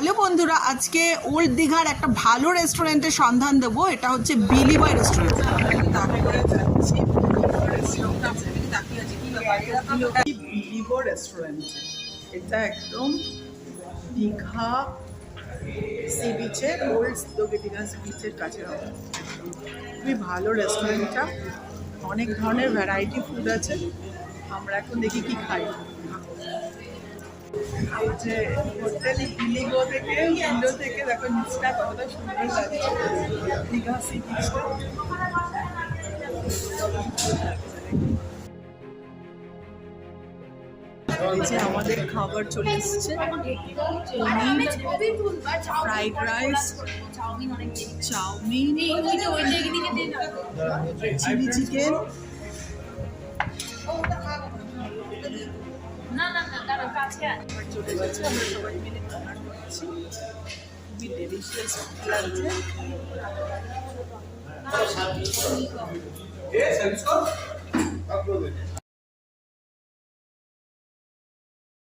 Hello বন্ধুরা, আজকে old দীঘার একটা ভালো রেস্টুরেন্টের সন্ধান দেবো। এটা হচ্ছে বিলি বয় রেস্টুরেন্ট। বিলি বয় রেস্টুরেন্ট এটা একদম দীঘা সি বিচের, ওল্ড দীঘা সি বিচের কাছে হবে। খুবই ভালো রেস্টুরেন্টটা, অনেক ধরনের ভ্যারাইটি ফুড আছে। আমরা এখন দেখি কি খাই। যে হোটেল বিলিগো থেকে উইন্ডো থেকে দেখো নিচটা কতটা সুন্দর লাগছে, দীঘা সি বিচটা। যে আমাদের খাবার চলে এসছে, fried rice, chowmein, chilli chicken, চলে গেছে। আমরা সবাই মিলে খাবার খাচ্ছি, খুবই ডেলিশিয়াস লাগছে।